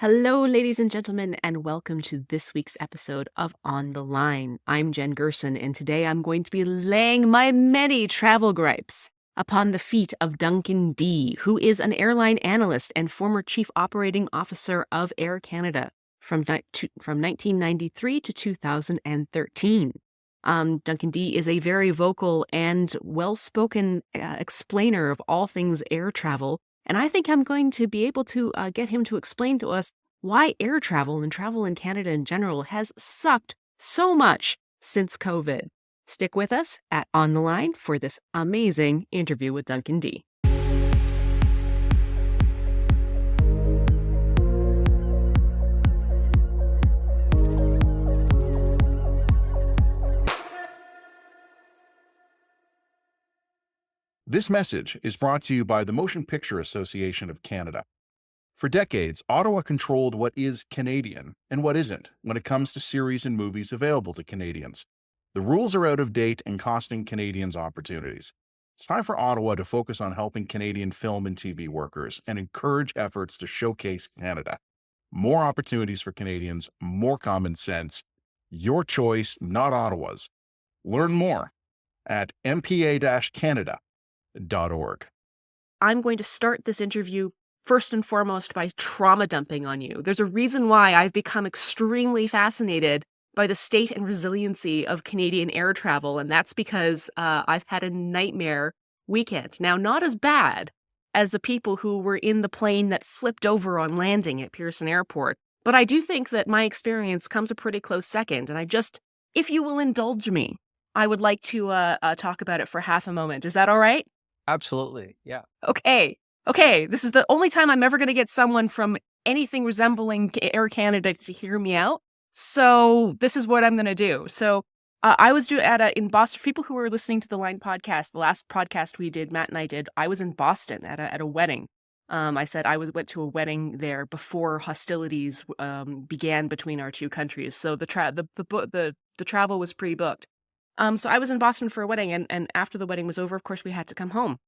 Hello, ladies and gentlemen, and welcome to this week's episode of On the Line. I'm Jen Gerson, and today I'm going to be laying my many travel gripes upon the feet of Duncan Dee, who is an airline analyst and former chief operating officer of Air Canada from 1993 to 2013. Duncan Dee is a very vocal and well-spoken explainer of all things air travel. And I think I'm going to be able to get him to explain to us why air travel and travel in Canada in general has sucked so much since COVID. Stick with us at On the Line for this amazing interview with Duncan Dee. This message is brought to you by the Motion Picture Association of Canada. For decades, Ottawa controlled what is Canadian and what isn't when it comes to series and movies available to Canadians. The rules are out of date and costing Canadians opportunities. It's time for Ottawa to focus on helping Canadian film and TV workers and encourage efforts to showcase Canada. More opportunities for Canadians, more common sense. Your choice, not Ottawa's. Learn more at mpa-canada.org. I'm going to start this interview first and foremost by trauma dumping on you. There's a reason why I've become extremely fascinated by the state and resiliency of Canadian air travel, and that's because I've had a nightmare weekend. Now, not as bad as the people who were in the plane that flipped over on landing at Pearson Airport, but I do think that my experience comes a pretty close second, and if you will indulge me, I would like to talk about it for half a moment. Is that all right? Absolutely, yeah. Okay, this is the only time I'm ever going to get someone from anything resembling Air Canada to hear me out. So this is what I'm going to do. So I was in Boston. For people who were listening to the Line podcast, the last podcast we did, Matt and I did, I was in Boston at a wedding. I said I went to a wedding there before hostilities began between our two countries. So the travel was pre-booked. So I was in Boston for a wedding, and after the wedding was over, of course, we had to come home.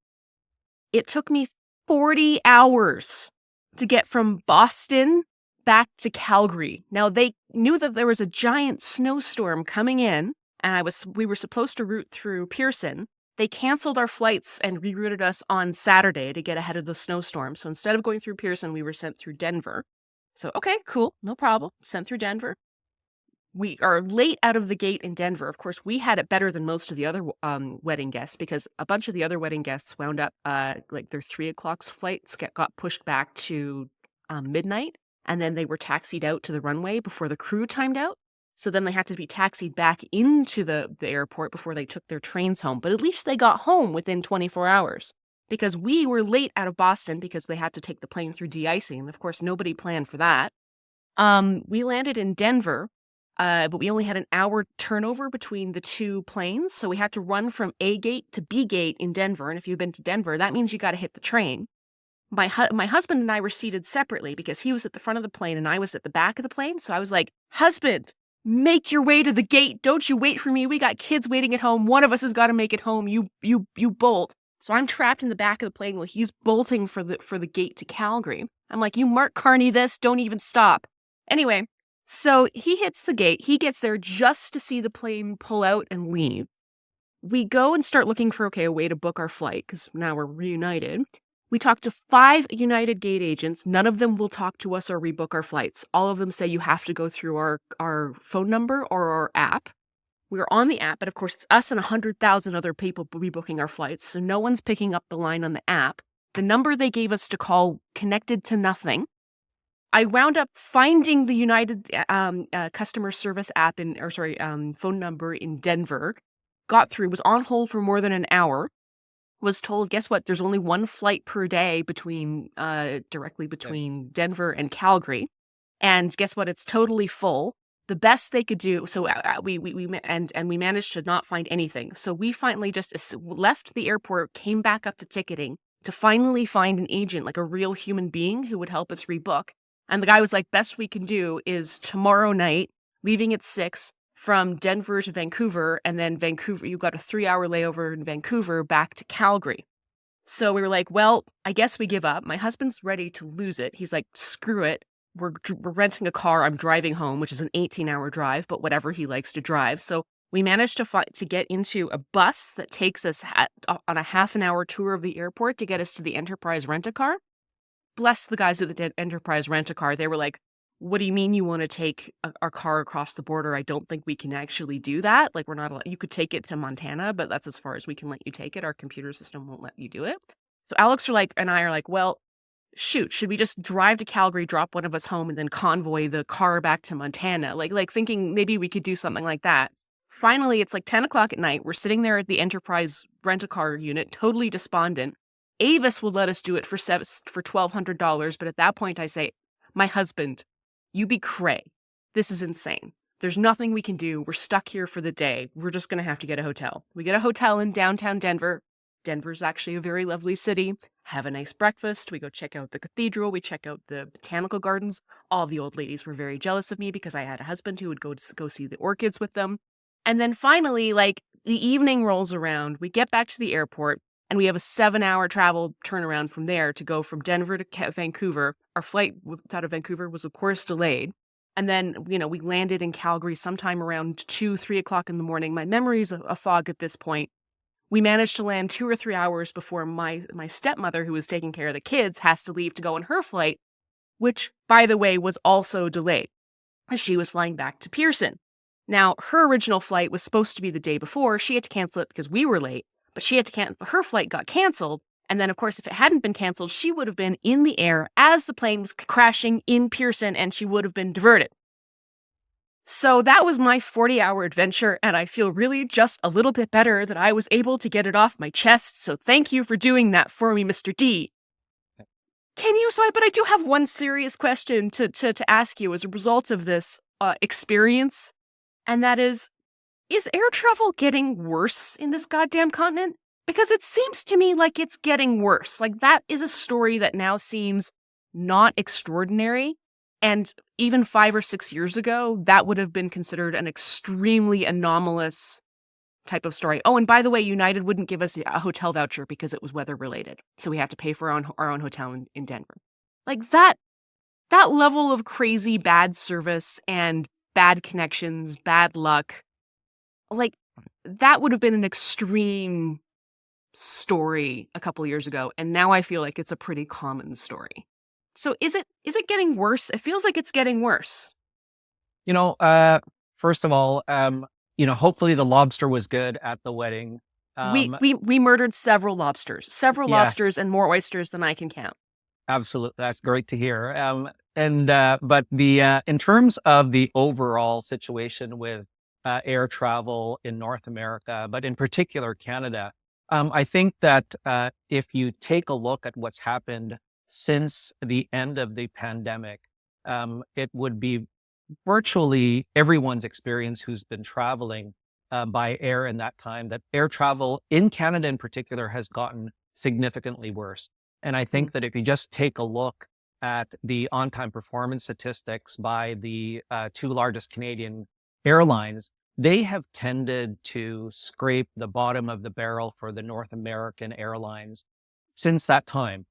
It took me 40 hours to get from Boston back to Calgary. Now, they knew that there was a giant snowstorm coming in, and we were supposed to route through Pearson. They canceled our flights and rerouted us on Saturday to get ahead of the snowstorm. So instead of going through Pearson, we were sent through Denver. So, okay, cool, no problem. Sent through Denver. We are late out of the gate in Denver. Of course, we had it better than most of the other wedding guests because a bunch of the other wedding guests wound up like their 3 o'clock flights got pushed back to midnight, and then they were taxied out to the runway before the crew timed out. So then they had to be taxied back into the airport before they took their trains home. But at least they got home within 24 hours because we were late out of Boston because they had to take the plane through de-icing. Of course, nobody planned for that. We landed in Denver. But we only had an hour turnover between the two planes, so we had to run from A gate to B gate in Denver. And if you've been to Denver, that means you got to hit the train. My husband and I were seated separately because he was at the front of the plane and I was at the back of the plane. So I was like, "Husband, make your way to the gate. Don't you wait for me. We got kids waiting at home. One of us has got to make it home. You bolt." So I'm trapped in the back of the plane while he's bolting for the gate to Calgary. I'm like, "You Mark Carney this. Don't even stop." Anyway. So he hits the gate. He gets there just to see the plane pull out and leave. We go and start looking for, a way to book our flight because now we're reunited. We talk to 5 United gate agents. None of them will talk to us or rebook our flights. All of them say you have to go through our phone number or our app. We're on the app, but of course it's us and 100,000 other people rebooking our flights. So no one's picking up the line on the app. The number they gave us to call connected to nothing. I wound up finding the United customer service app phone number in Denver, got through, was on hold for more than an hour, was told, guess what? There's only one flight per day directly between Denver and Calgary. And guess what? It's totally full. The best they could do. So we managed to not find anything. So we finally just left the airport, came back up to ticketing to finally find an agent, like a real human being who would help us rebook. And the guy was like, best we can do is tomorrow night, leaving at 6 from Denver to Vancouver. And then Vancouver, you've got a 3-hour layover in Vancouver back to Calgary. So we were like, well, I guess we give up. My husband's ready to lose it. He's like, screw it. we're renting a car. I'm driving home, which is an 18-hour drive, but whatever, he likes to drive. So we managed to get into a bus that takes us on a half an hour tour of the airport to get us to the Enterprise rent-a-car. Bless the guys at the Enterprise rent-a-car. They were like, "What do you mean you want to take our car across the border? I don't think we can actually do that. Like, we're not allowed. You could take it to Montana, but that's as far as we can let you take it. Our computer system won't let you do it." So Alex and I are like, "Well, shoot, should we just drive to Calgary, drop one of us home, and then convoy the car back to Montana?" Like thinking maybe we could do something like that. Finally, it's like 10 o'clock at night. We're sitting there at the Enterprise rent-a-car unit, totally despondent. Avis will let us do it for $1,200, but at that point I say, "My husband, you be cray. This is insane. There's nothing we can do. We're stuck here for the day. We're just going to have to get a hotel." We get a hotel in downtown Denver. Denver's actually a very lovely city. Have a nice breakfast. We go check out the cathedral. We check out the botanical gardens. All the old ladies were very jealous of me because I had a husband who would go see the orchids with them. And then finally, like, the evening rolls around. We get back to the airport, and we have a 7-hour travel turnaround from there to go from Denver to Vancouver. Our flight out of Vancouver was, of course, delayed. And then, we landed in Calgary sometime around 2, 3 o'clock in the morning. My memory's a fog at this point. We managed to land 2 or 3 hours before my stepmother, who was taking care of the kids, has to leave to go on her flight, which, by the way, was also delayed, as she was flying back to Pearson. Now, her original flight was supposed to be the day before. She had to cancel it because we were late, but her flight got canceled. And then, of course, if it hadn't been canceled, she would have been in the air as the plane was crashing in Pearson, and she would have been diverted. So that was my 40-hour adventure, and I feel really just a little bit better that I was able to get it off my chest. So thank you for doing that for me, Mr. D. But I do have one serious question to ask you as a result of this experience, and that is air travel getting worse in this goddamn continent? Because it seems to me like it's getting worse. Like, that is a story that now seems not extraordinary. And even 5 or 6 years ago, that would have been considered an extremely anomalous type of story. Oh, and by the way, United wouldn't give us a hotel voucher because it was weather related. So we had to pay for our own hotel in Denver. Like, that level of crazy bad service and bad connections, bad luck, like, that would have been an extreme story a couple years ago. And now I feel like it's a pretty common story. So is it getting worse? It feels like it's getting worse. First of all, hopefully the lobster was good at the wedding. We murdered several lobsters, Yes. lobsters and more oysters than I can count. Absolutely. That's great to hear. But in terms of the overall situation with air travel in North America, but in particular Canada, I think that if you take a look at what's happened since the end of the pandemic, it would be virtually everyone's experience who's been traveling by air in that time, that air travel in Canada in particular has gotten significantly worse. And I think that if you just take a look at the on-time performance statistics by the 2 largest Canadian airlines, they have tended to scrape the bottom of the barrel for the North American airlines since that time.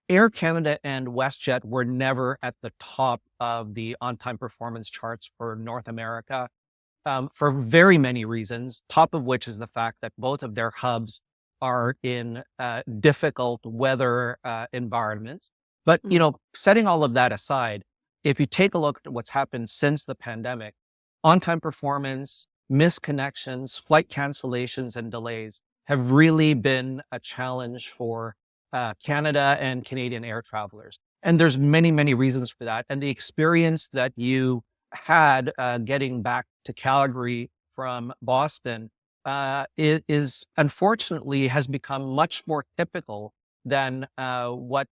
Air Canada and WestJet were never at the top of the on-time performance charts for North America for very many reasons, top of which is the fact that both of their hubs are in difficult weather environments. But, setting all of that aside, if you take a look at what's happened since the pandemic, on-time performance, missed connections, flight cancellations, and delays have really been a challenge for Canada and Canadian air travelers. And there's many, many reasons for that. And the experience that you had getting back to Calgary from Boston is unfortunately has become much more typical than what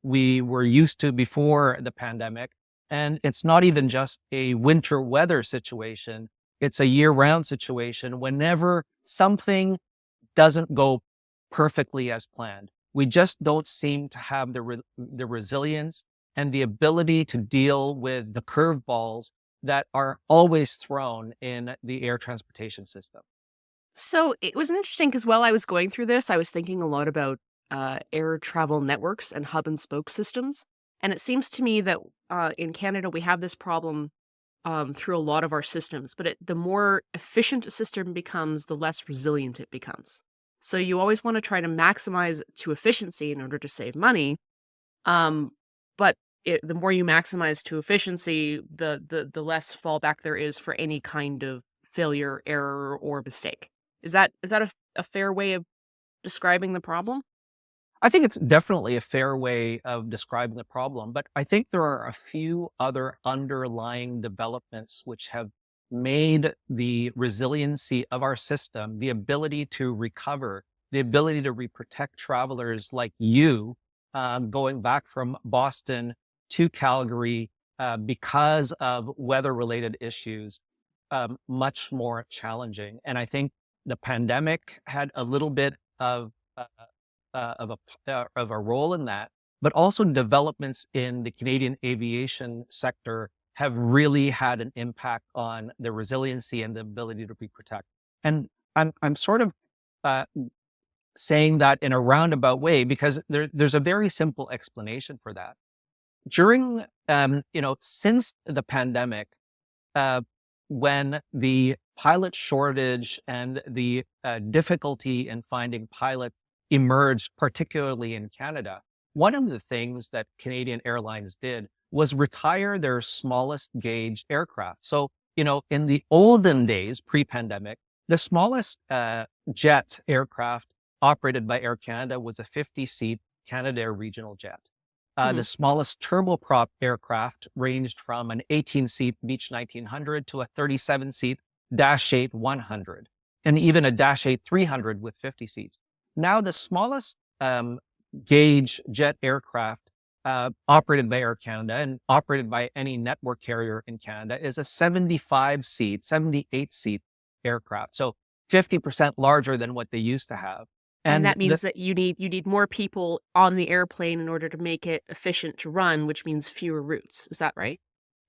we were used to before the pandemic. And it's not even just a winter weather situation. It's a year-round situation whenever something doesn't go perfectly as planned. We just don't seem to have the resilience and the ability to deal with the curveballs that are always thrown in the air transportation system. So it was interesting because while I was going through this, I was thinking a lot about air travel networks and hub and spoke systems. And it seems to me that in Canada, we have this problem through a lot of our systems, but the more efficient a system becomes, the less resilient it becomes. So you always want to try to maximize to efficiency in order to save money. Um, but the more you maximize to efficiency, the less fallback there is for any kind of failure, error, or mistake. Is that a fair way of describing the problem? I think it's definitely a fair way of describing the problem, but I think there are a few other underlying developments which have made the resiliency of our system, the ability to recover, the ability to protect travelers like you, going back from Boston to Calgary because of weather-related issues, much more challenging. And I think the pandemic had a little bit of a role in that, but also developments in the Canadian aviation sector have really had an impact on the resiliency and the ability to protect. And I'm sort of uh, saying that in a roundabout way because there's a very simple explanation for that. During since the pandemic, uh, when the pilot shortage and the difficulty in finding pilots emerged, particularly in Canada, one of the things that Canadian Airlines did was retire their smallest gauge aircraft. So, in the olden days, pre-pandemic, the smallest jet aircraft operated by Air Canada was a 50-seat Canadair regional jet. The smallest turboprop aircraft ranged from an 18-seat Beech 1900 to a 37-seat Dash 8 100, and even a Dash 8 300 with 50 seats. Now, the smallest gauge jet aircraft operated by Air Canada and operated by any network carrier in Canada is a 75-seat, 78-seat aircraft. So 50% larger than what they used to have. And that means that you need more people on the airplane in order to make it efficient to run, which means fewer routes. Is that right?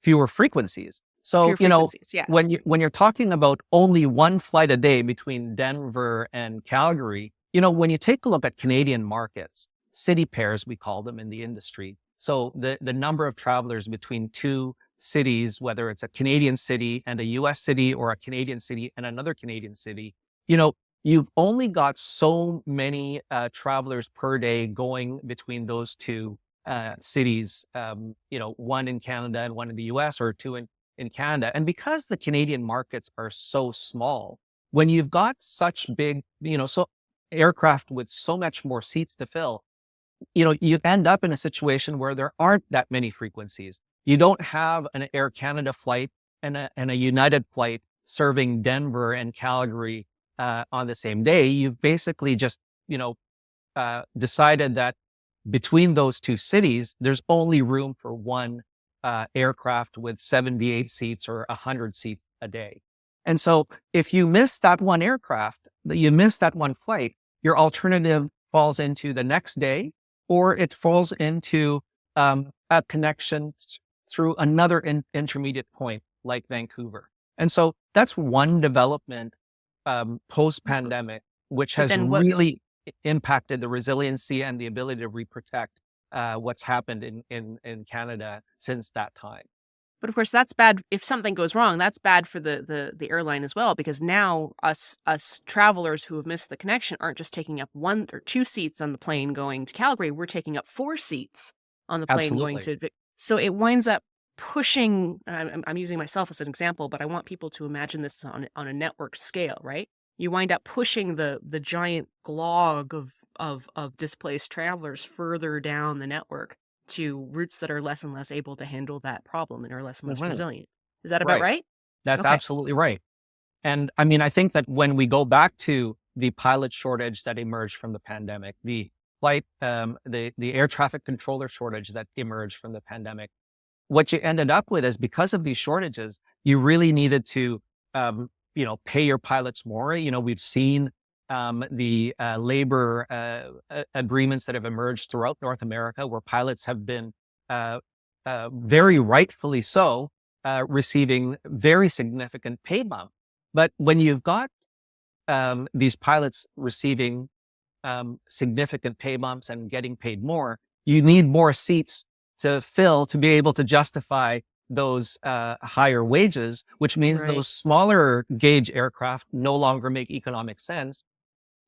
Fewer frequencies. So, Fewer frequencies, yeah. when you're talking about only one flight a day between Denver and Calgary, when you take a look at Canadian markets, city pairs, we call them in the industry. So the number of travelers between two cities, whether it's a Canadian city and a US city or a Canadian city and another Canadian city, you've only got so many travelers per day going between those two cities, one in Canada and one in the US, or two in Canada. And because the Canadian markets are so small, when you've got such big, so aircraft with so much more seats to fill, you end up in a situation where there aren't that many frequencies. You don't have an Air Canada flight and a United flight serving Denver and Calgary on the same day. You've basically just, decided that between those two cities, there's only room for one aircraft with 78 seats or 100 seats a day. And so if you miss that one aircraft, you miss that one flight, your alternative falls into the next day, or it falls into a connection through another intermediate point like Vancouver. And so that's one development post-pandemic, which has really impacted the resiliency and the ability to protect what's happened in Canada since that time. But of course, that's bad. If something goes wrong, that's bad for the airline as well, because now us travelers who have missed the connection aren't just taking up 1 or 2 seats on the plane going to Calgary. We're taking up 4 seats on the plane going to. So it winds up pushing. I'm using myself as an example, but I want people to imagine this on a network scale, right? You wind up pushing the giant glog of displaced travelers further down the network to routes that are less and less able to handle that problem and are less and less resilient. Is that about right? That's absolutely right. And I mean, I think that when we go back to the pilot shortage that emerged from the pandemic, the air traffic controller shortage that emerged from the pandemic, what you ended up with is, because of these shortages, you really needed to, pay your pilots more. We've seen the labor agreements that have emerged throughout North America, where pilots have been very rightfully so receiving very significant pay bump. But when you've got these pilots receiving significant pay bumps and getting paid more, you need more seats to fill to be able to justify those higher wages, which means Right. those smaller gauge aircraft no longer make economic sense.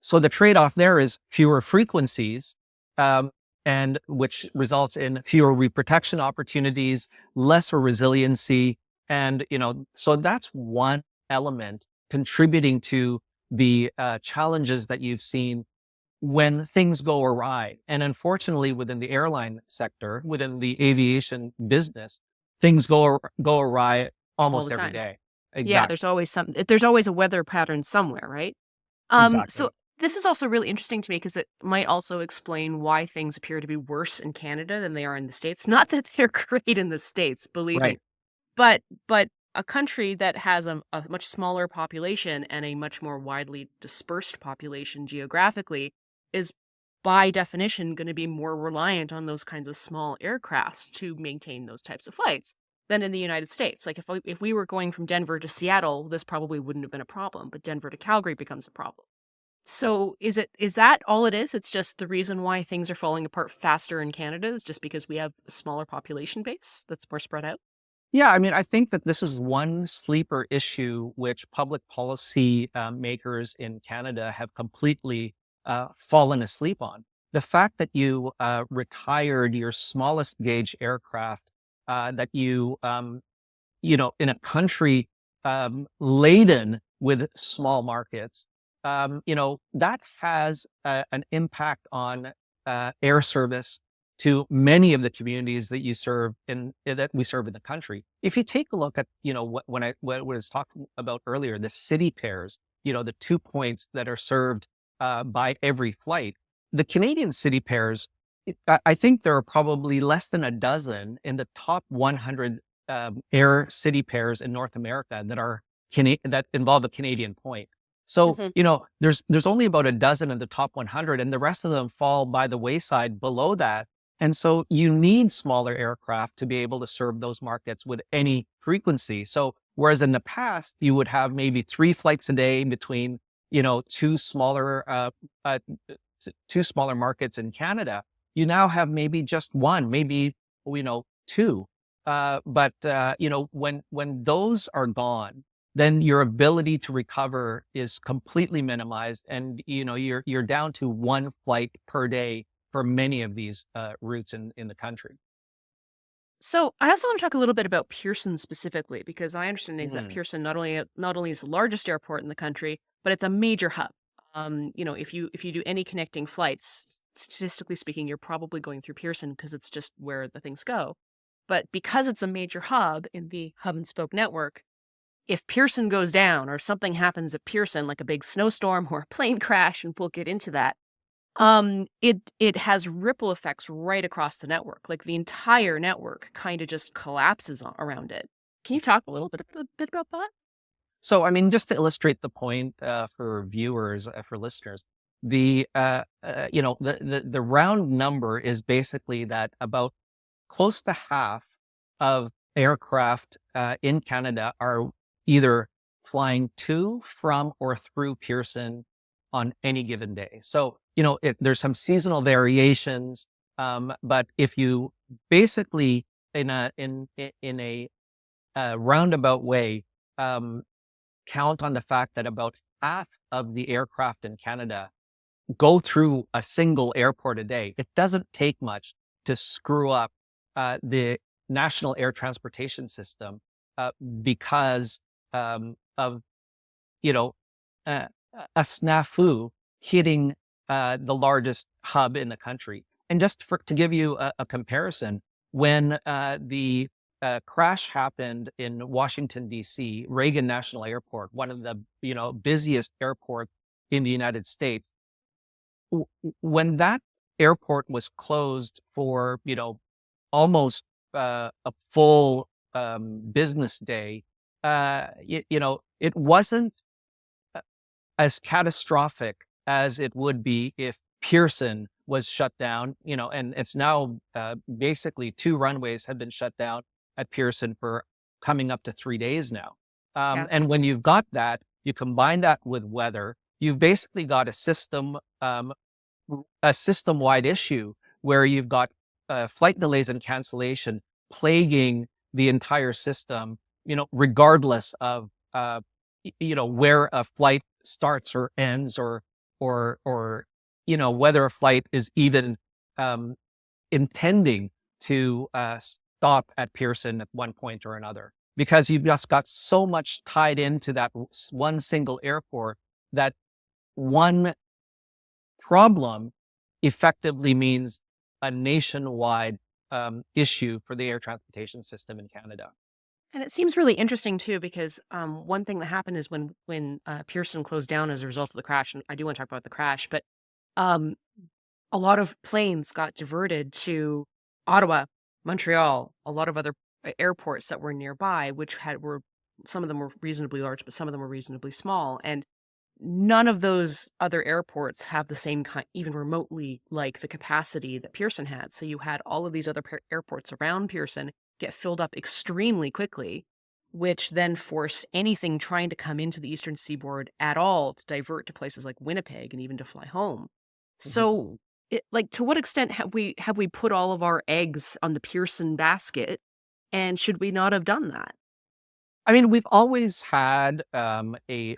So the trade-off there is fewer frequencies, um, and which results in fewer reprotection opportunities, lesser resiliency. And, so that's one element contributing to the challenges that you've seen when things go awry. And unfortunately, within the airline sector, within the aviation business, things go awry All the almost every time. day. Yeah, Exactly. there's always a weather pattern somewhere, right? So Exactly. this is also really interesting to me because it might also explain why things appear to be worse in Canada than they are in the States. Not that they're great in the States, believe me, Right. but a country that has a much smaller population and a much more widely dispersed population geographically is by definition going to be more reliant on those kinds of small aircrafts to maintain those types of flights than in the United States. Like if we were going from Denver to Seattle, this probably wouldn't have been a problem, but Denver to Calgary becomes a problem. So is that all it is? It's just the reason why things are falling apart faster in Canada is just because we have a smaller population base that's more spread out? Yeah, I mean, I think that this is one sleeper issue which public policy makers in Canada have completely fallen asleep on. The fact that you retired your smallest gauge aircraft, that in a country laden with small markets, that has an impact on air service to many of the communities that you serve that we serve in the country. If you take a look at, what I was talking about earlier, the city pairs, the 2 points that are served by every flight, the Canadian city pairs, I think there are probably less than a dozen in the top 100 air city pairs in North America that involve a Canadian point. So, Mhm. there's only about a dozen in the top 100, and the rest of them fall by the wayside below that. And so you need smaller aircraft to be able to serve those markets with any frequency. So whereas in the past, you would have maybe 3 flights a day between, two smaller, two smaller markets in Canada, you now have maybe just one, maybe, two. But when those are gone, then your ability to recover is completely minimized, and you're down to one flight per day for many of these routes in the country. So I also want to talk a little bit about Pearson specifically, because I understand is that Mhm. Pearson not only is the largest airport in the country, but it's a major hub. If you do any connecting flights, statistically speaking, you're probably going through Pearson because it's just where the things go. But because it's a major hub in the hub and spoke network, if Pearson goes down or if something happens at Pearson, like a big snowstorm or a plane crash, and we'll get into that, it has ripple effects right across the network. Like the entire network kind of just collapses around it. Can you talk a bit about that? So, I mean, just to illustrate the point for viewers, for listeners, the round number is basically that about close to half of aircraft in Canada are either flying to, from, or through Pearson on any given day. So, there's some seasonal variations, but if you basically in a roundabout way count on the fact that about half of the aircraft in Canada go through a single airport a day, it doesn't take much to screw up the national air transportation system because of you know uh, a snafu hitting the largest hub in the country. And just to give you a comparison, when the crash happened in Washington D.C., Reagan National Airport, one of the busiest airports in the United States, when that airport was closed for almost a full business day, it wasn't as catastrophic as it would be if Pearson was shut down. And it's now basically 2 runways have been shut down at Pearson for coming up to 3 days now. Yeah. And when you've got that, you combine that with weather, you've basically got a system-wide issue where you've got flight delays and cancellation plaguing the entire system, regardless of, where a flight starts or ends, or whether a flight is even um, intending to stop at Pearson at one point or another, because you've just got so much tied into that one single airport that one problem effectively means a nationwide issue for the air transportation system in Canada. And it seems really interesting too, because one thing that happened is when Pearson closed down as a result of the crash, and I do want to talk about the crash, but um, a lot of planes got diverted to Ottawa, Montreal, a lot of other airports that were nearby, which were some of them were reasonably large, but some of them were reasonably small, and none of those other airports have the same kind, even remotely like the capacity that Pearson had. So you had all of these other airports around Pearson get filled up extremely quickly, which then forced anything trying to come into the Eastern Seaboard at all to divert to places like Winnipeg and even to fly home. So, to what extent have we put all of our eggs on the Pearson basket, and should we not have done that? I mean, we've always had a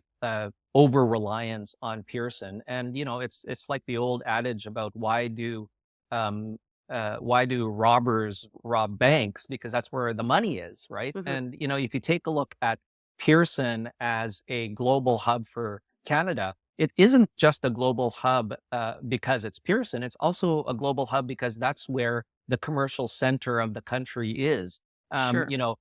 over reliance on Pearson, and it's like the old adage about um, why do robbers rob banks? Because that's where the money is, right? Hmm. And if you take a look at Pearson as a global hub for Canada, it isn't just a global hub because it's Pearson. It's also a global hub because that's where the commercial center of the country is. Um, Sure. you know,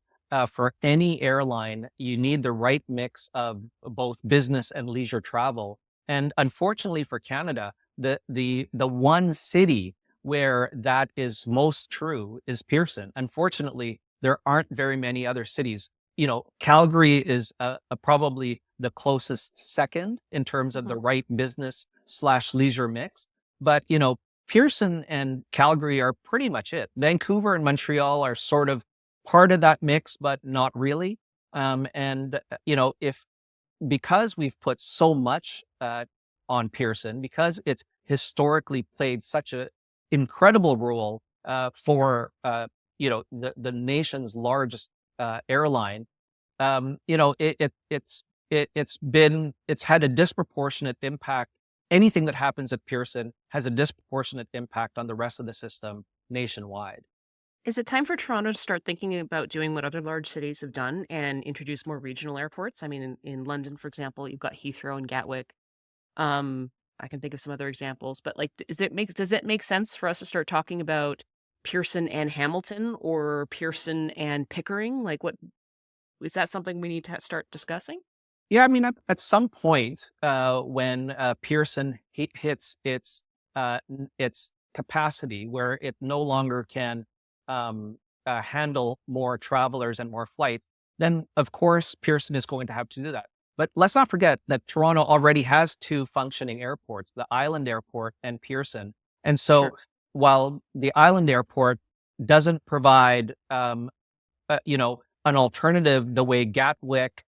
for any airline, you need the right mix of both business and leisure travel. And unfortunately for Canada, the one city where that is most true is Pearson. Unfortunately, there aren't very many other cities. Calgary is probably the closest second in terms of the Mhm. right business/leisure mix. But Pearson and Calgary are pretty much it. Vancouver and Montreal are sort of part of that mix, but not really. And if because we've put so much on Pearson, because it's historically played such a incredible role for the nation's largest airline, it's had a disproportionate impact. Anything that happens at Pearson has a disproportionate impact on the rest of the system nationwide. Is it time for Toronto to start thinking about doing what other large cities have done and introduce more regional airports? I mean, in London, for example, you've got Heathrow and Gatwick. Um, I can think of some other examples, but like, does it make sense for us to start talking about Pearson and Hamilton or Pearson and Pickering? Like, what is that something we need to start discussing? Yeah, I mean, at some point, when Pearson hits its capacity, where it no longer can handle more travelers and more flights, then of course Pearson is going to have to do that. But let's not forget that Toronto already has two functioning airports, the Island Airport and Pearson. And so, Sure. while the Island Airport doesn't provide an alternative the way Gatwick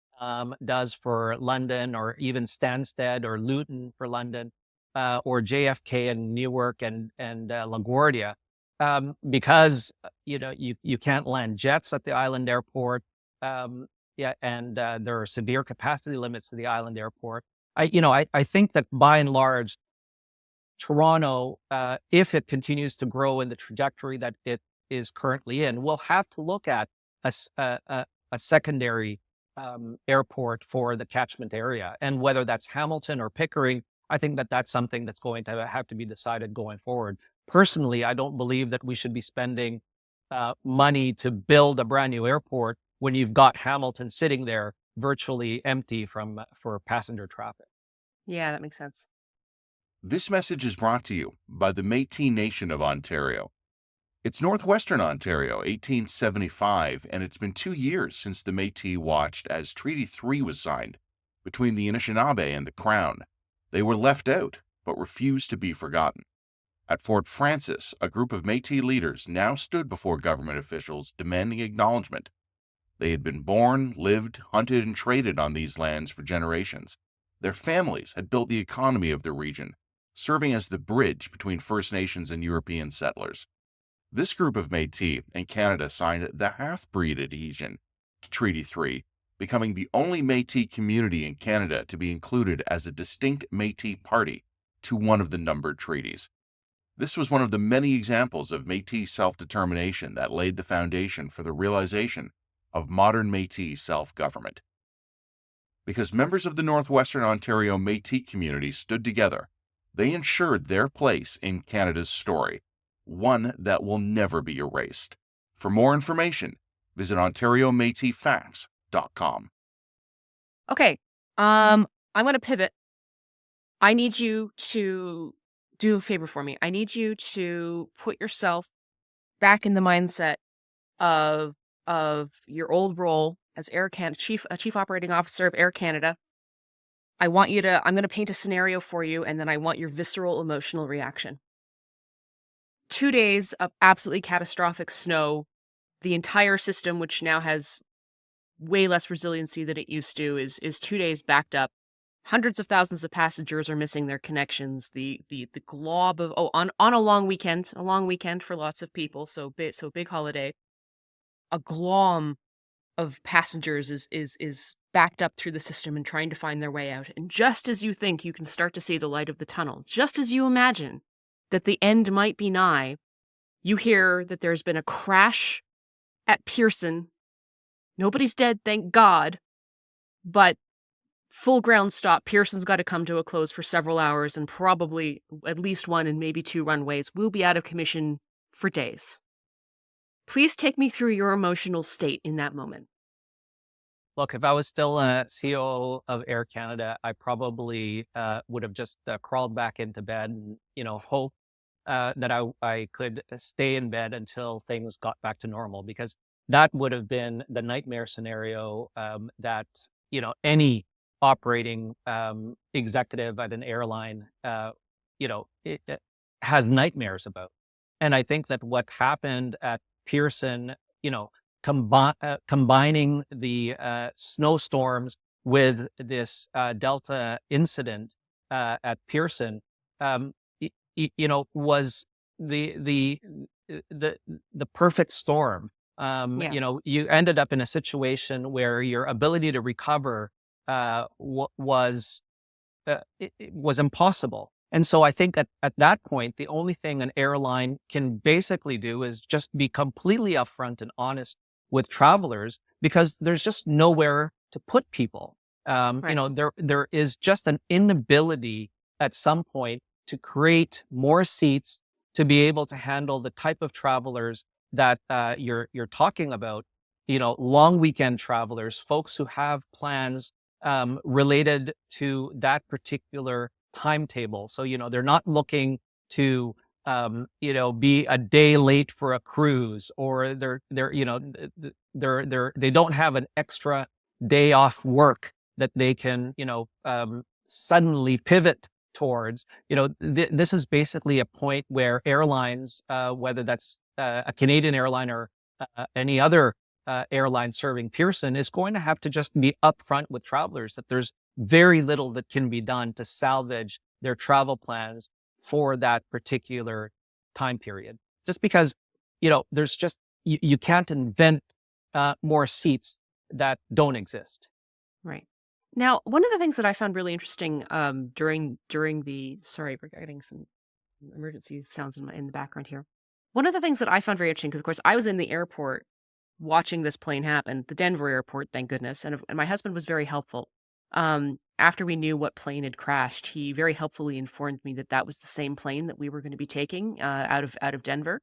does for London, or even Stansted or Luton for London, or JFK and Newark and LaGuardia, because you can't land jets at the Island Airport. Yeah, and there are severe capacity limits to the Island Airport. I think that by and large, Toronto, if it continues to grow in the trajectory that it is currently in, will have to look at a secondary airport for the catchment area. And whether that's Hamilton or Pickering, I think that that's something that's going to have to be decided going forward. Personally, I don't believe that we should be spending money to build a brand new airport when you've got Hamilton sitting there virtually empty for passenger traffic. Yeah, that makes sense. This message is brought to you by the Métis Nation of Ontario. It's northwestern Ontario, 1875, and it's been 2 years since the Métis watched as Treaty 3 was signed between the Anishinaabe and the Crown. They were left out, but refused to be forgotten. At Fort Frances, a group of Métis leaders now stood before government officials demanding acknowledgement. They had been born, lived, hunted, and traded on these lands for generations. Their families had built the economy of the region, serving as the bridge between First Nations and European settlers. This group of Métis in Canada signed the half-breed adhesion to Treaty 3, becoming the only Métis community in Canada to be included as a distinct Métis party to one of the numbered treaties. This was one of the many examples of Métis self-determination that laid the foundation for the realization of modern Métis self-government. Because members of the Northwestern Ontario Métis community stood together, they ensured their place in Canada's story, one that will never be erased. For more information, visit OntarioMétisFacts.com. Okay, I'm going to pivot. I need you to do a favor for me. I need you to put yourself back in the mindset of your old role as chief operating officer of Air Canada. I'm going to paint a scenario for you, and then I want your visceral emotional reaction. 2 days of absolutely catastrophic snow. The entire system, which now has way less resiliency than it used to, is 2 days backed up. Hundreds of thousands of passengers are missing their connections. The glob of on a long weekend for lots of people. So big holiday. A glom of passengers is backed up through the system and trying to find their way out. And just as you think you can start to see the light of the tunnel, just as you imagine that the end might be nigh, you hear that there's been a crash at Pearson. Nobody's dead, thank God, but full ground stop. Pearson's got to come to a close for several hours, and probably at least 1 and maybe 2 runways will be out of commission for days. Please take me through your emotional state in that moment. Look, if I was still a CEO of Air Canada, I probably would have just crawled back into bed and, hope that I could stay in bed until things got back to normal, because that would have been the nightmare scenario that, any operating executive at an airline, it has nightmares about. And I think that what happened at Pearson, combining the snowstorms with this Delta incident at Pearson, was the perfect storm. Yeah. You ended up in a situation where your ability to recover was it was impossible. And so I think at that point, the only thing an airline can basically do is just be completely upfront and honest with travelers, because there's just nowhere to put people. Right. There is just an inability at some point to create more seats to be able to handle the type of travelers that you're talking about. Long weekend travelers, folks who have plans related to that particular timetable. So, they're not looking to, be a day late for a cruise, or they don't have an extra day off work that they can, suddenly pivot towards. This is basically a point where airlines, whether that's a Canadian airline or any other airline serving Pearson, is going to have to just be upfront with travelers that there's very little that can be done to salvage their travel plans for that particular time period. Just because, there's just, you can't invent more seats that don't exist. Right. Now, one of the things that I found really interesting during the sorry, we're getting some emergency sounds in the background here. One of the things that I found very interesting, because of course I was in the airport watching this plane happen, the Denver airport, thank goodness, and my husband was very helpful. After we knew what plane had crashed, he very helpfully informed me that that was the same plane that we were going to be taking out of Denver,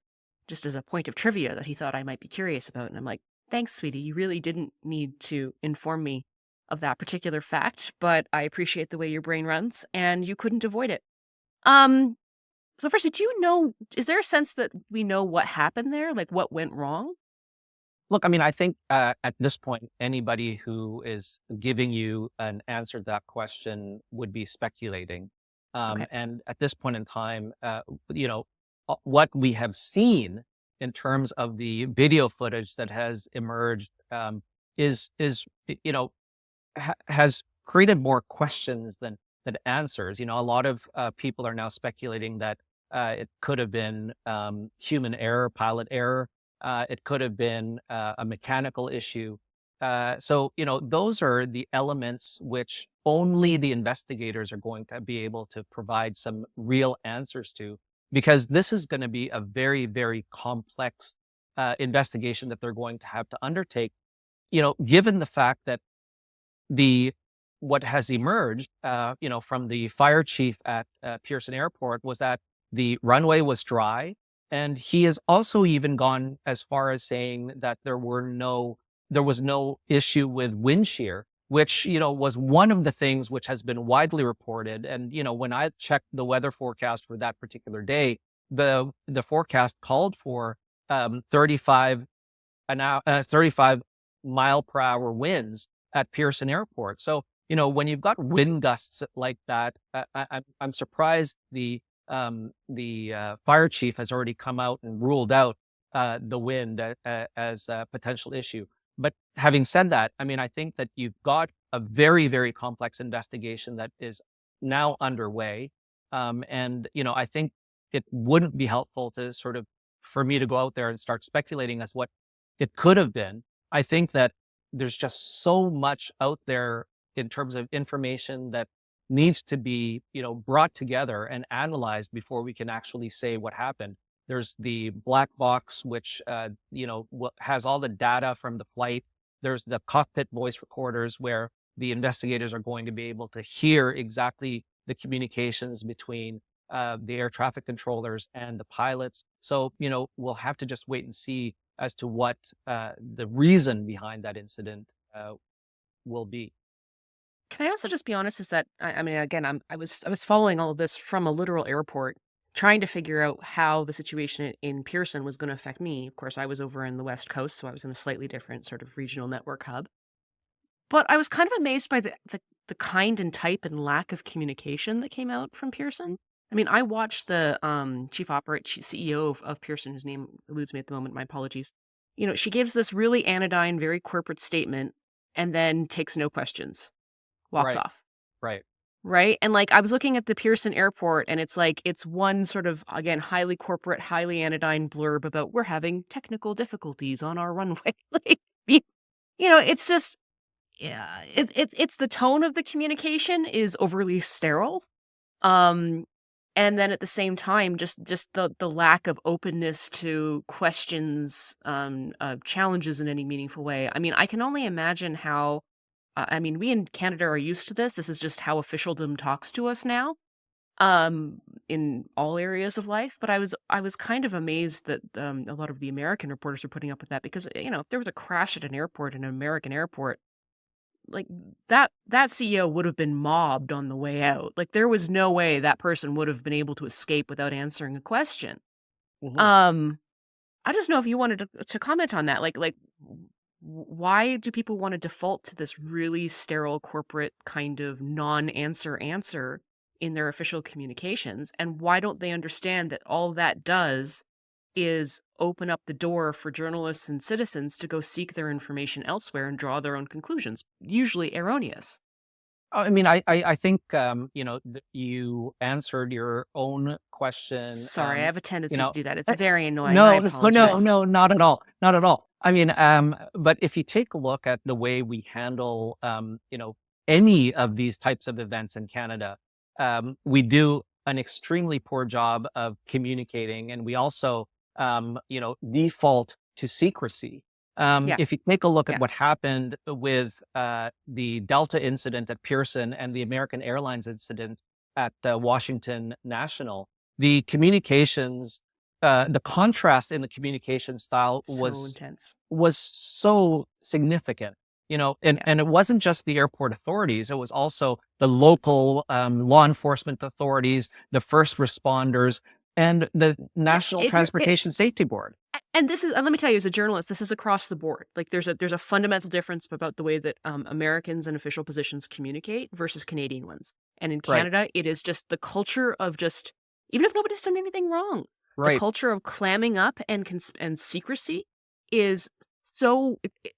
just as a point of trivia that he thought I might be curious about. And I'm like, thanks, sweetie. You really didn't need to inform me of that particular fact, but I appreciate the way your brain runs, and you couldn't avoid it. So firstly, is there a sense that we know what happened there? Like what went wrong? Look, I think at this point, anybody who is giving you an answer to that question would be speculating. Okay. And at this point in time, what we have seen in terms of the video footage that has emerged is has created more questions than answers. A lot of people are now speculating that It could have been human error, pilot error. It could have been a mechanical issue. So, those are the elements which only the investigators are going to be able to provide some real answers to, because this is going to be a very, very complex investigation that they're going to have to undertake. Given the fact that the what has emerged, from the fire chief at Pearson Airport was that the runway was dry, and he has also even gone as far as saying that there was no issue with wind shear, which was one of the things which has been widely reported. And when I checked the weather forecast for that particular day, the forecast called for 35 35 mile per hour winds at Pearson Airport. So, when you've got wind gusts like that, I'm surprised the fire chief has already come out and ruled out the wind as a potential issue. But having said that, I mean, I think that you've got a very, very complex investigation that is now underway. And I think it wouldn't be helpful to for me to go out there and start speculating as what it could have been. I think that there's just so much out there in terms of information that needs to be, brought together and analyzed before we can actually say what happened. There's the black box, which, has all the data from the flight. There's the cockpit voice recorders where the investigators are going to be able to hear exactly the communications between the air traffic controllers and the pilots. So, we'll have to just wait and see as to what the reason behind that incident will be. Can I also just be honest? Is that I mean, again, I was following all of this from a literal airport, trying to figure out how the situation in Pearson was going to affect me. Of course, I was over in the West Coast, so I was in a slightly different sort of regional network hub. But I was kind of amazed by the kind and type and lack of communication that came out from Pearson. I mean, I watched the CEO of Pearson, whose name eludes me at the moment. My apologies. She gives this really anodyne, very corporate statement, and then takes no questions, walks Right, off. right. Right? And, like, I was looking at the Pearson Airport, and it's like, it's one sort of, again, highly corporate, highly anodyne blurb about, "We're having technical difficulties on our runway." Like, y it's just, yeah, it's the tone of the communication is overly sterile. Um, and then at the same time, just the lack of openness to questions, challenges in any meaningful way. I mean, I can only imagine how I mean, we in Canada are used to this. This is just how officialdom talks to us now, in all areas of life. But I was kind of amazed that a lot of the American reporters are putting up with that because if there was a crash at an airport, in an American airport, like that CEO would have been mobbed on the way out. Like there was no way that person would have been able to escape without answering a question. Mhm. Um, I just know if you wanted to comment on that, why do people want to default to this really sterile corporate kind of non-answer answer in their official communications? And why don't they understand that all that does is open up the door for journalists and citizens to go seek their information elsewhere and draw their own conclusions, usually erroneous? I mean, I think, you answered your own question. Sorry, I have a You tendency to know, do that. It's very annoying. I no, no, apologize. no, not at all. Not at all. I mean, but if you take a look at the way we handle, any of these types of events in Canada, we do an extremely poor job of communicating, and we also, default to secrecy. Yeah, If you take a look at yeah. what happened with the Delta incident at Pearson and the American Airlines incident at Washington National, the communications the contrast in the communication style So intense. was so significant, and Yeah. and it wasn't just the airport authorities; it was also the local law enforcement authorities, the first responders, and the Yeah. National If you're it, Transportation Safety Board. and this is and let me tell you, as a journalist, this is across the board. Like there's a fundamental difference about the way that Americans in official positions communicate versus Canadian ones. And in Right, Canada, it is just the culture of just even if nobody's done anything wrong, the right. culture of clamming up and secrecy is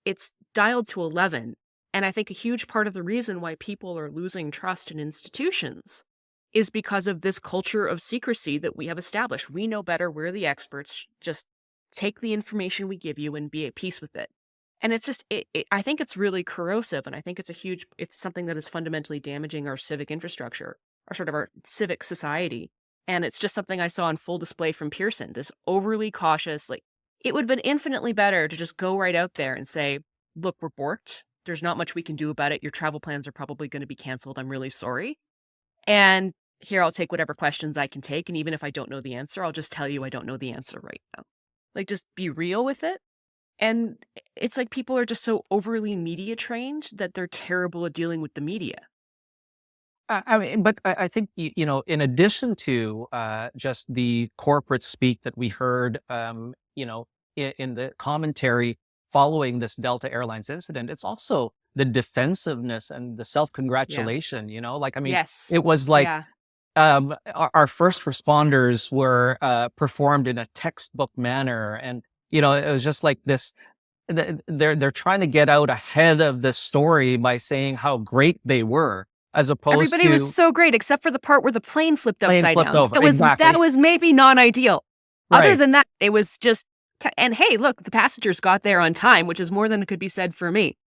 it's dialed to 11. And I think a huge part of the reason why people are losing trust in institutions is because of this culture of secrecy that we have established. We know better. We're the experts. Just take the information we give you and be at peace with it. And it's just, I think it's really corrosive. And I think it's something that is fundamentally damaging our civic infrastructure, our sort of our civic society. And it's just something I saw on full display from Pearson, this overly cautious, like, it would have been infinitely better to just go right out there and say, look, we're borked. There's not much we can do about it. Your travel plans are probably going to be canceled. I'm really sorry. And here, I'll take whatever questions I can take. And even if I don't know the answer, I'll just tell you I don't know the answer right now. Like, just be real with it. And it's like people are just so overly media trained that they're terrible at dealing with the media. I mean, but I think, in addition to just the corporate speak that we heard, in the commentary following this Delta Airlines incident, it's also the defensiveness and the Yeah. self-congratulation, like, I mean, Yes. it was like, Yeah. our first responders were performed in a textbook manner. And, it was just like this, they're trying to get out ahead of the story by saying how great they were, as opposed Everybody was to so great except for the part where the plane flipped plane upside flipped down. over. That Exactly. was maybe not ideal. Other Right. than that, it was just and hey, look, the passengers got there on time, which is more than could be said for me.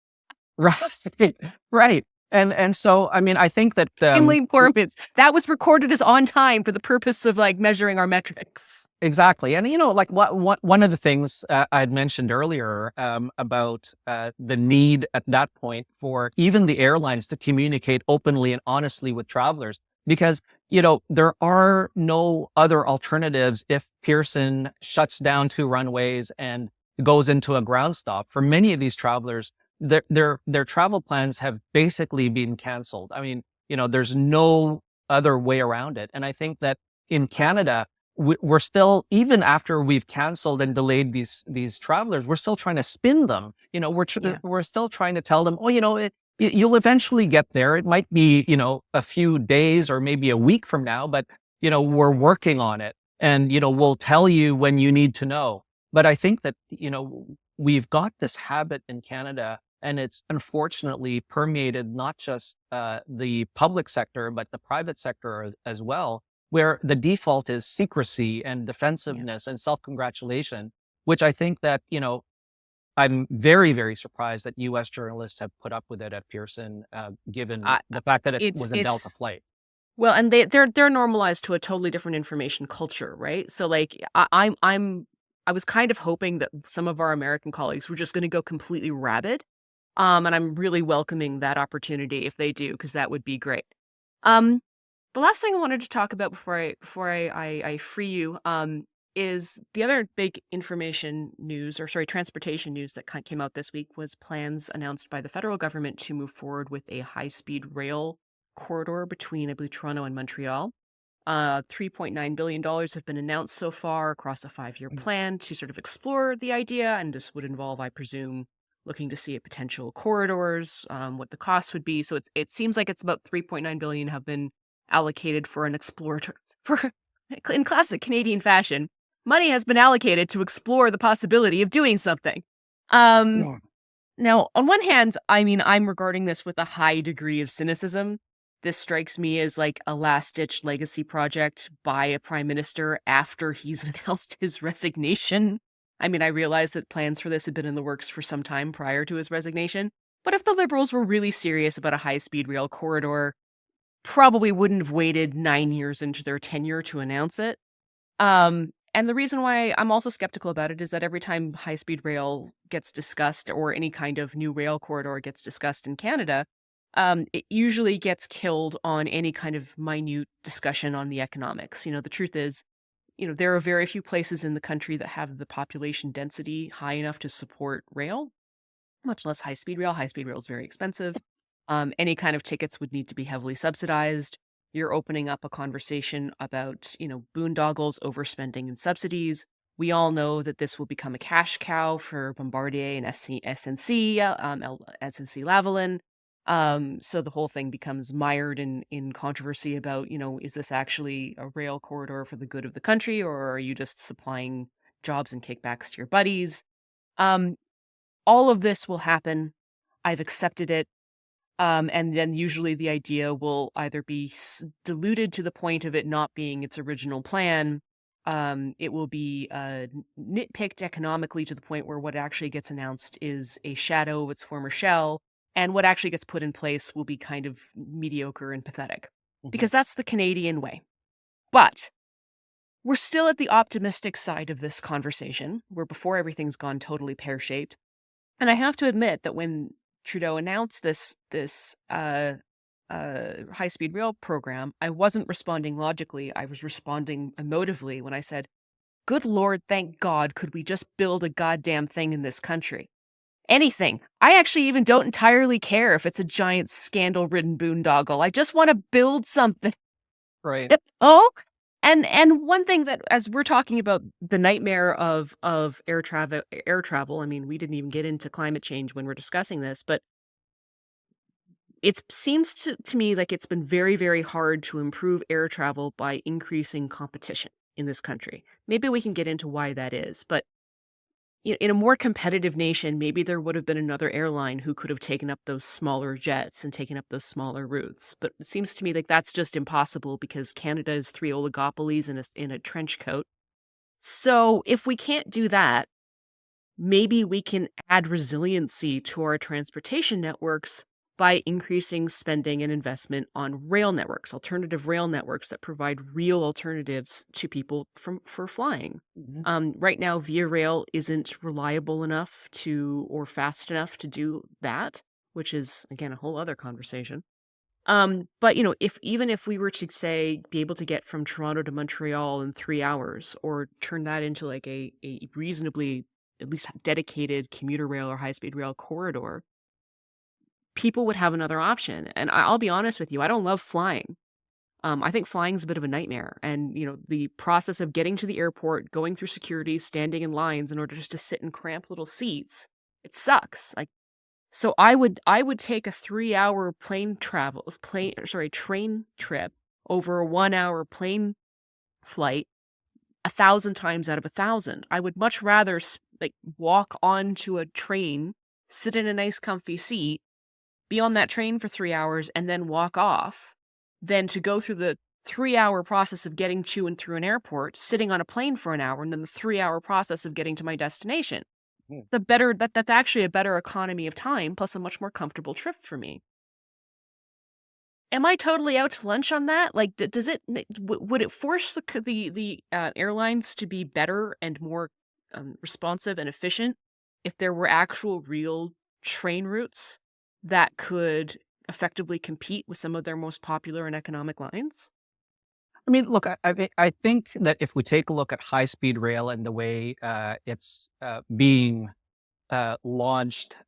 Right. Right. And so, I mean, I think that, Extremely important. That was recorded as on time for the purpose of, like, measuring our metrics. exactly. And, like what one of the things I had mentioned earlier, about the need at that point for even the airlines to communicate openly and honestly with travelers, because, there are no other alternatives if Pearson shuts down 2 runways and goes into a ground stop. For many of these travelers, their travel plans have basically been canceled. I mean, there's no other way around it. And I think that in Canada, we're still, even after we've canceled and delayed these travelers, we're still trying to spin them. Yeah. We're still trying to tell them, oh, you'll eventually get there. It might be, a few days or maybe a week from now, but, we're working on it, and, we'll tell you when you need to know. But I think that, we've got this habit in Canada, and it's unfortunately permeated not just the public sector, but the private sector as well, where the default is secrecy and Yeah. defensiveness and self-congratulation, which I think that, I'm very, very surprised that US journalists have put up with it at Pearson, given I the fact that it it's was a Delta it's flight. well, and they're normalized to a totally different information culture, right? So, like, I was kind of hoping that some of our American colleagues were just gonna go completely rabid, and I'm really welcoming that opportunity if they do, because that would be great. Um, the last thing I wanted to talk about before I free you, is the other big information news, or sorry, transportation news that came out this week was plans announced by the federal government to move forward with a high-speed rail corridor between, I believe, Toronto and Montreal. $3.9 billion have been announced so far across a 5-year plan to sort of explore the idea. And this would involve, I presume, looking to see at potential corridors, what the cost would be. So it seems like it's about 3.9 billion have been allocated for an explorator for in classic Canadian fashion. Money has been allocated to explore the possibility of doing something. Um, Yeah. Now, on one hand, I mean, I'm regarding this with a high degree of cynicism. This strikes me as like a last-ditch legacy project by a prime minister after he's announced his resignation. I mean, I realize that plans for this had been in the works for some time prior to his resignation, but if the Liberals were really serious about a high-speed rail corridor, probably wouldn't have waited 9 years into their tenure to announce it. And the reason why I'm also skeptical about it is that every time high speed rail gets discussed or any kind of new rail corridor gets discussed in Canada, it usually gets killed on any kind of minute discussion on the economics. The truth is, there are very few places in the country that have the population density high enough to support rail, much less high speed rail. High speed rail is very expensive. Any kind of tickets would need to be heavily subsidized. You're opening up a conversation about, boondoggles, overspending, and subsidies. We all know that this will become a cash cow for Bombardier and SNC, SNC Lavalin. So the whole thing becomes mired in controversy about, is this actually a rail corridor for the good of the country, or are you just supplying jobs and kickbacks to your buddies? Um, all of this will happen. I've accepted it. And then usually the idea will either be diluted to the point of it not being its original plan. It will be nitpicked economically to the point where what actually gets announced is a shadow of its former shell. And what actually gets put in place will be kind of mediocre and pathetic, because that's the Canadian way. But we're still at the optimistic side of this conversation, where before everything's gone totally pear-shaped. And I have to admit that when Trudeau announced this high-speed rail program, I wasn't responding logically. I was responding emotively when I said, "Good Lord, thank God, could we just build a goddamn thing in this country? Anything. I actually even don't entirely care if it's a giant scandal-ridden boondoggle. I just want to build something." Right. Oh, and one thing that, as we're talking about the nightmare of air travel, I mean, we didn't even get into climate change when we're discussing this, but it seems to me like it's been very, very hard to improve air travel by increasing competition in this country. Maybe we can get into why that is, but in a more competitive nation, maybe there would have been another airline who could have taken up those smaller jets and taken up those smaller routes. But it seems to me like that's just impossible because Canada is three oligopolies in a trench coat. So if we can't do that, maybe we can add resiliency to our transportation networks by increasing spending and investment on rail networks, alternative rail networks that provide real alternatives to people for flying. Right now, Via Rail isn't reliable enough or fast enough to do that, which is, again, a whole other conversation. But even if we were to say be able to get from Toronto to Montreal in 3 hours, or turn that into like a reasonably at least dedicated commuter rail or high-speed rail corridor, people would have another option. And I'll be honest with you, I don't love flying. I think flying is a bit of a nightmare. And, the process of getting to the airport, going through security, standing in lines in order just to sit in cramped little seats, it sucks. So I would take a 3-hour train trip over a 1-hour plane flight 1,000 times out of 1,000. I would much rather walk onto a train, sit in a nice comfy seat, be on that train for 3 hours, and then walk off, than to go through the 3-hour process of getting to and through an airport, sitting on a plane for an hour, and then the 3-hour process of getting to my destination. That's actually a better economy of time, plus a much more comfortable trip for me. Am I totally out to lunch on that? Like, does it would it force the airlines to be better and more responsive and efficient if there were actual real train routes that could effectively compete with some of their most popular and economic lines? I mean, look, I think that if we take a look at high-speed rail and the way it's being launched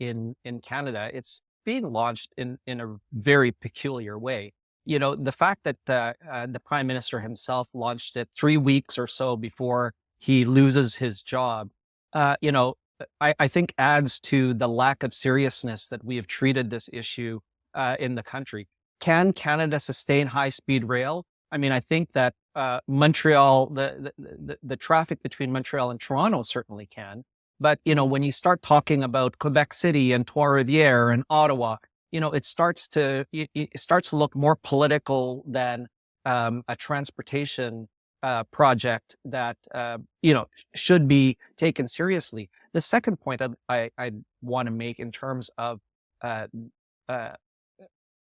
in Canada, it's being launched in a very peculiar way. The fact that the Prime Minister himself launched it 3 weeks or so before he loses his job, I think adds to the lack of seriousness that we have treated this issue in the country. Can Canada sustain high-speed rail? I mean, I think that Montreal, the traffic between Montreal and Toronto certainly can. But, when you start talking about Quebec City and Trois-Rivières and Ottawa, it starts to look more political than a transportation project that, should be taken seriously. The second point I want to make in terms of the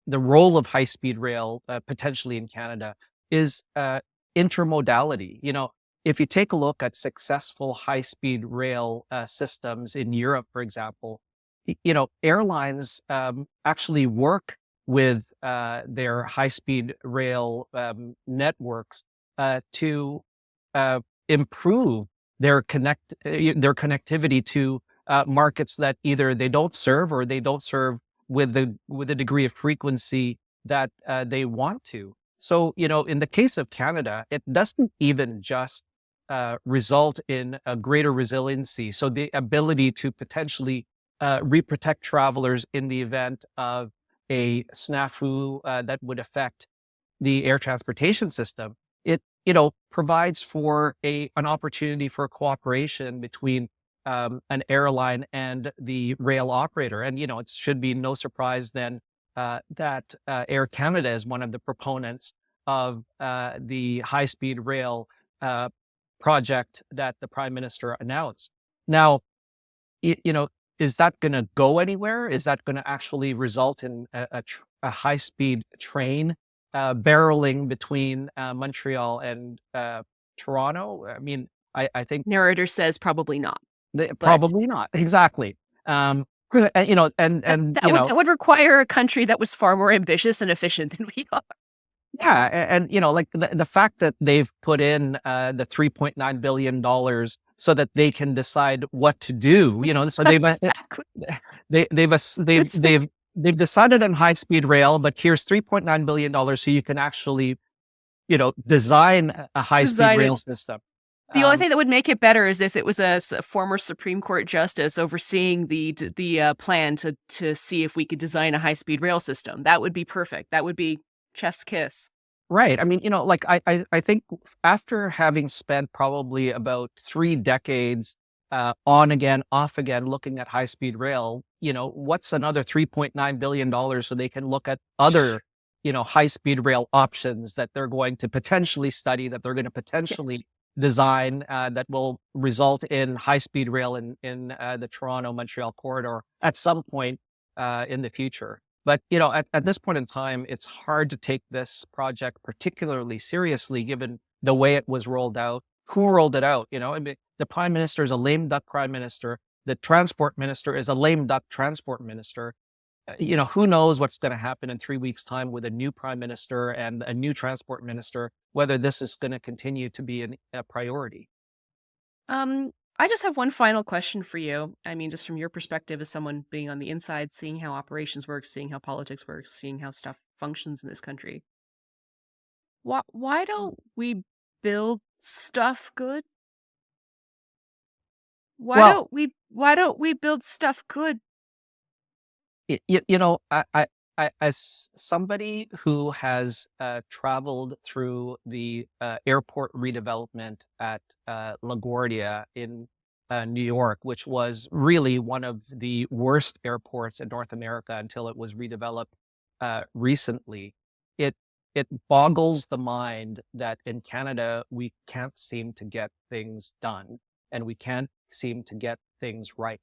role of high-speed rail potentially in Canada is intermodality. If you take a look at successful high-speed rail systems in Europe, for example, airlines actually work with their high-speed rail networks to improve their connectivity to markets that either they don't serve or they don't serve with the degree of frequency that they want to. So, in the case of Canada, it doesn't even just result in a greater resiliency. So the ability to potentially reprotect travelers in the event of a snafu that would affect the air transportation system. It provides for an opportunity for cooperation between an airline and the rail operator. And, it should be no surprise then that Air Canada is one of the proponents of the high-speed rail project that the Prime Minister announced. Now, is that going to go anywhere? Is that going to actually result in a high-speed train barreling between Montreal and Toronto? I mean, I think Narrator says probably not. probably not. Exactly. And, That would require a country that was far more ambitious and efficient than we are. yeah, and like the fact that they've put in the $3.9 billion so that they can decide what to do, so Exactly. they've decided on high speed rail, but here's $3.9 billion so you can actually, design a high speed Design it. rail system. The only thing that would make it better is if it was a former Supreme Court justice overseeing the plan to see if we could design a high-speed rail system. That would be perfect. That would be chef's kiss. Right. I mean, like I think after having spent probably about 3 decades on again, off again, looking at high speed rail, what's another $3.9 billion so they can look at other, high speed rail options that they're going to potentially study, that they're going to potentially design that will result in high speed rail in the Toronto Montreal corridor at some point in the future. But, at this point in time, it's hard to take this project particularly seriously, given the way it was rolled out. Who rolled it out? I mean, the Prime Minister is a lame duck Prime Minister. The Transport Minister is a lame duck Transport Minister. Who knows what's going to happen in 3 weeks' time with a new Prime Minister and a new Transport Minister, whether this is going to continue to be a priority. I just have one final question for you. I mean, just from your perspective as someone being on the inside, seeing how operations work, seeing how politics works, seeing how stuff functions in this country. Why don't we build stuff good? Well, Why don't we build stuff good? As somebody who has traveled through the airport redevelopment at LaGuardia in New York, which was really one of the worst airports in North America until it was redeveloped recently, it it boggles the mind that in Canada we can't seem to get things done and we can't seem to get things right.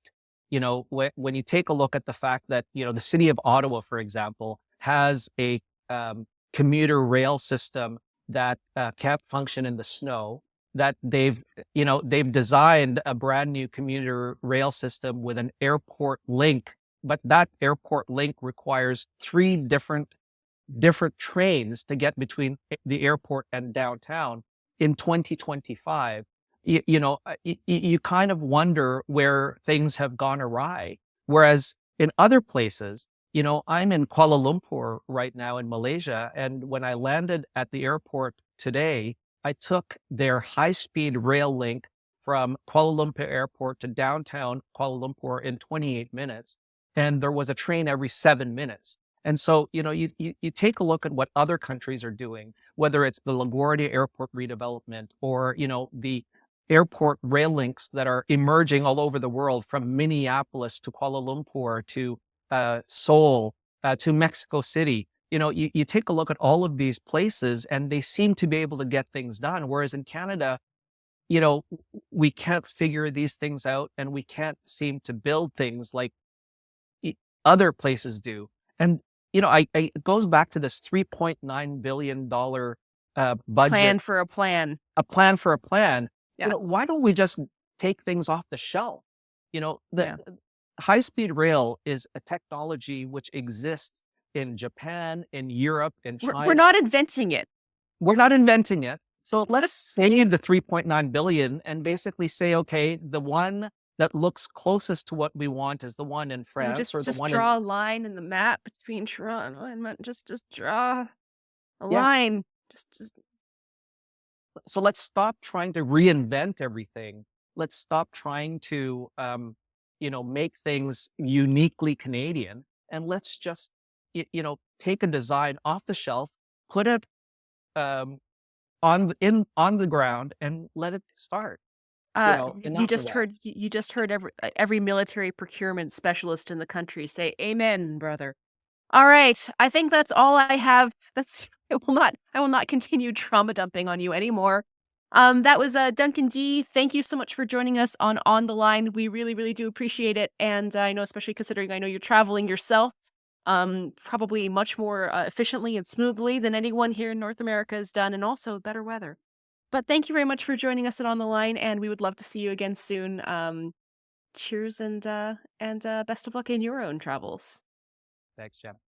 When you take a look at the fact that, the city of Ottawa, for example, has a commuter rail system that can't function in the snow, that they've designed a brand new commuter rail system with an airport link, but that airport link requires 3 different trains to get between the airport and downtown in 2025. You kind of wonder where things have gone awry. Whereas in other places, I'm in Kuala Lumpur right now in Malaysia. And when I landed at the airport today, I took their high-speed rail link from Kuala Lumpur Airport to downtown Kuala Lumpur in 28 minutes. And there was a train every 7 minutes. And so, you take a look at what other countries are doing, whether it's the LaGuardia Airport redevelopment or, the airport rail links that are emerging all over the world, from Minneapolis to Kuala Lumpur to Seoul to Mexico City. You take a look at all of these places and they seem to be able to get things done. Whereas in Canada, we can't figure these things out and we can't seem to build things like other places do. And, it goes back to this $3.9 billion budget. Plan for a plan. A plan for a plan. Yeah. Why don't we just take things off the shelf? The Yeah. high-speed rail is a technology which exists in Japan, in Europe, in China. We're not inventing it. We're not inventing it. So let's save the $3.9 billion and basically say, okay, the one that looks closest to what we want is the one in France, or the Just one draw a line in the map between Toronto and just draw a line. So let's stop trying to reinvent everything. Let's stop trying to, make things uniquely Canadian, and let's just, take a design off the shelf, put it on the ground, and let it start. You just heard every military procurement specialist in the country say, "Amen, brother." All right, I think that's all I have. That's I will not continue trauma dumping on you anymore. That was Duncan Dee. Thank you so much for joining us on the line. We really, really do appreciate it, and I know, especially considering I know you're traveling yourself, probably much more efficiently and smoothly than anyone here in North America has done, and also better weather. But thank you very much for joining us On the Line, and we would love to see you again soon. Cheers and best of luck in your own travels. Thanks, Jen.